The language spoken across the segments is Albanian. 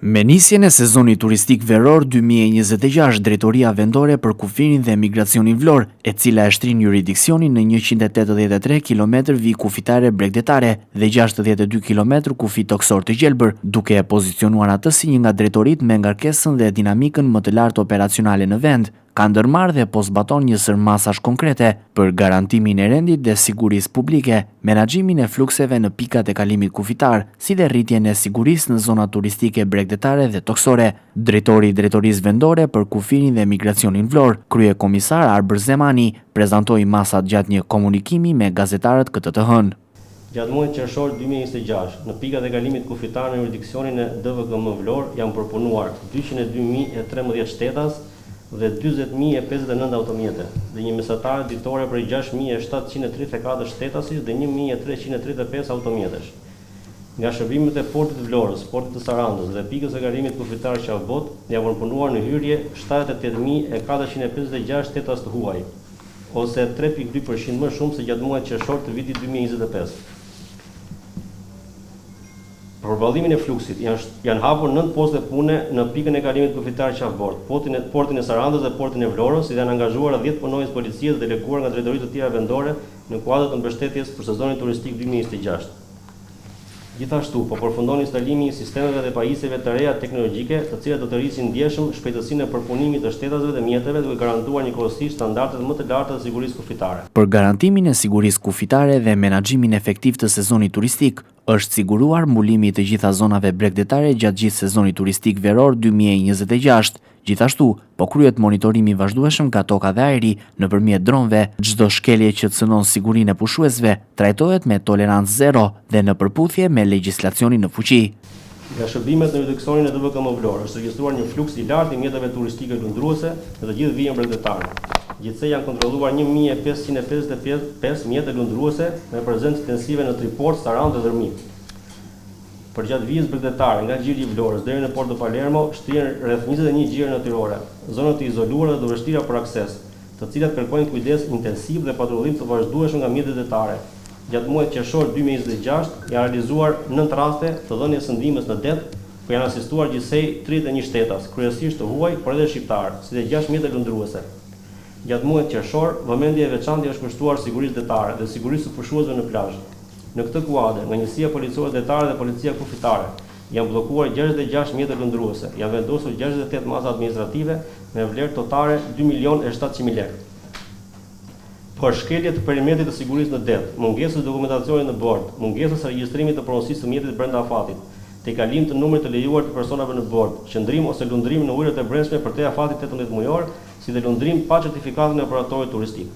Me nisjen e sezonit turistik veror 2026, Drejtoria Vendore për Kufirin dhe Migracionin Vlorë, e cila e shtrin jurisdiksionin në 183 km vijë kufitare bregdetare dhe 62 km kufi toksor të gjelbër, duke e pozicionuar atë si një nga drejtoritë me ngarkesën dhe dinamikën më të lartë operacionale në vend. Ka ndërmarrë dhe po zbaton një sër masash konkrete për garantimin e rendit dhe sigurisë publike, menaxhimin e flukseve në pikat e kalimit kufitar, si dhe rritjen e sigurisë në zonat turistike bregdetare dhe toksore. Drejtori i Drejtorisë Vendore për Kufirin dhe Migracionin Vlorë, kryekomisar Arbër Zemani, prezantoi masat gjatë një komunikimi me gazetarët këtë të hënë. Gjatë muajit qershor 2026, në pikat e kalimit kufitar në jurisdiksionin e DVKM Vlorë janë përpunuar 202.013 shtetas dhe 40.059 automjete, dhe një mesatare ditore për 6.734 shtetasish dhe 1.335 automjetesh. Nga shërbimet e portit të Vlorës, portit të Sarandës dhe pikës e kalimit kufitar Qafbot, janë përpunuar në hyrje 78.456 shtetas të huaj, ose 3.2% më shumë se gjatë muajit qershor të vitit 2025. Për përballimin e fluksit, janë hapur 9 poste pune në pikën e kalimit kufitar Qafbot, portin e Sarandës dhe portin e Vlorës, si dhe janë angazhuar 10 punonjës policisë deleguar nga drejtoritë të tjera vendore në kuadër të mbështetjes për sezonin turistik 2026. Gjithashtu, po përfundon instalimi i sistemeve dhe pajisjeve të reja teknologjike, të cilat do të rrisin ndjeshëm shpejtësinë e përpunimit të shtetasve dhe mjeteve, duke garantuar njëkohësisht standardet më të larta të sigurisë kufitare. Për garantimin e sigurisë kufitare dhe menaxhimin efektiv të sezonit turistik, është siguruar mbulimi i të gjitha zonave bregdetare gjatë gjithë sezonit turistik veror 2026. Gjithashtu, po kryhet monitorimi vazhdueshëm nga toka dhe ajri nëpërmjet dronëve. Çdo shkelje që cënon sigurinë e pushuesve trajtohet me tolerancë zero dhe në përputhje me legjislacionin në fuqi. Nga shërbimet në jurisdiksionin e DVKM Vlorë është regjistruar një fluks i lartë i mjeteve turistike lundruese në të gjithë vijën bregdetare. Gjithsej janë kontrolluar 1.555 mjete lundruese me prezencë intensive në Triport, Sarandë dhe Dërmi. Për gjatë vijës bregdetare nga gjiri i Vlorës deri në Port të Palermo shtrihen rreth 21 gjire natyrore, zona të izoluara dhe të vështira për akses, të cilat kërkojnë kujdes intensiv dhe patrullim të vazhdueshëm nga mjetet detare. Gjatë muajit qershor 2026 janë realizuar 9 raste të dhënies së ndihmës në det, ku janë asistuar gjithsej 31 shtetas, kryesisht të huaj, por edhe shqiptar, si dhe 6 mjete lundruese. Gjatë muajit qershor, vëmendje e veçantë është kushtuar sigurisë detare dhe sigurisë së pushuesve në plazh. Në këtë kuadër, nga njësia policore detare dhe policia kufitare, janë bllokuar 66 mjete lundruese, janë vendosur 68 masa administrative me vlerë totale 2.700.000 lekë. Për shkelje të perimetrit të sigurisë në det, mungesës dokumentacionit në bord, mungesës regjistrimit të pronësisë së mjetit brenda afatit, tejkalim të numrit të lejuar të personave në bord, qëndrim ose lundrim në ujërat e brendshme për te afatit 18 mujor, si dhe lundrim pa certifikatin e operatorit turistik.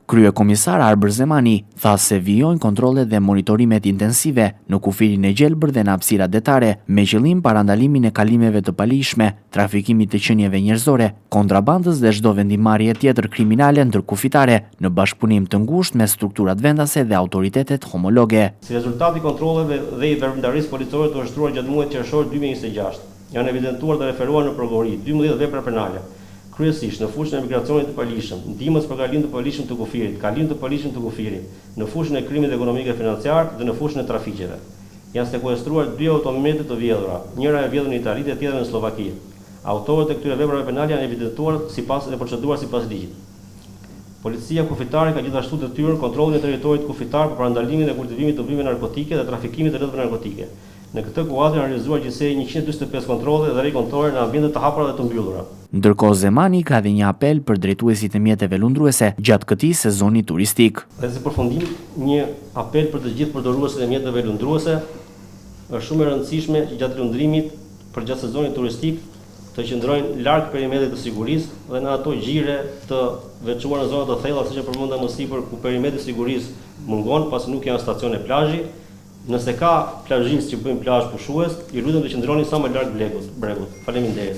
Kryekomisar Arbër Zemani tha se vijojnë kontrollet dhe monitorimet intensive në kufirin e gjelbër dhe në hapësirat detare, me qëllim parandalimin e kalimeve të palishme, trafikimit të qenieve njerëzore, kontrabandës dhe çdo vendimarrje tjetër kriminale ndërkufitare, në bashkëpunim të ngushtë me strukturat vendase dhe autoritetet homologe. Si rezultat i kontrolleve dhe i veprimtarisë policore të ushtruar gjatë muajit qershor 2026, janë evidentuar dhe referuar në progrori 12 vepra penale, kryesisht në fushën e migracionit të palishëm, ndihmës për kalim të palishëm të kufirit, kalim të palishëm të kufirit, në fushën e krimit ekonomik e financiar dhe në fushën e trafiqeve. Janë sekuestruar 2 automjete të vjedhura, njëra e vjedhur në Itali dhe tjetra në Slovaki. Autorët e këtyre veprave penale janë evidentuar sipas dhe proceduar sipas ligjit. Policia kufitare ka gjithashtu detyrën kontrollin e territorit kufitar për parandalimin dhe kultivimit të bimëve narkotike dhe trafikimit të rrethave narkotike. Në këtë kuadër janë realizuar gjithsej 145 kontrolle dhe kontrolle në ambiente të hapura dhe të mbyllura. Ndërkohë Zemani ka dhe një apel për drejtuesit e mjeteve lundruese gjatë këtij sezoni turistik. Dhe si përfundim, një apel për të gjithë përdoruesit e mjeteve lundruese, është shumë e rëndësishme që gjatë lundrimit për gjatë sezonit turistik të qëndrojnë larg perimetrit të sigurisë dhe në ato gjire të veçuara në zona të thella, siç e përmenda më sipër, ku perimetri i sigurisë mungon pasi nuk janë stacione plazhi. Nëse ka plazhistë që bëjnë plazh pushues, i lutem të qëndroni sa më larg bregut. Faleminderit.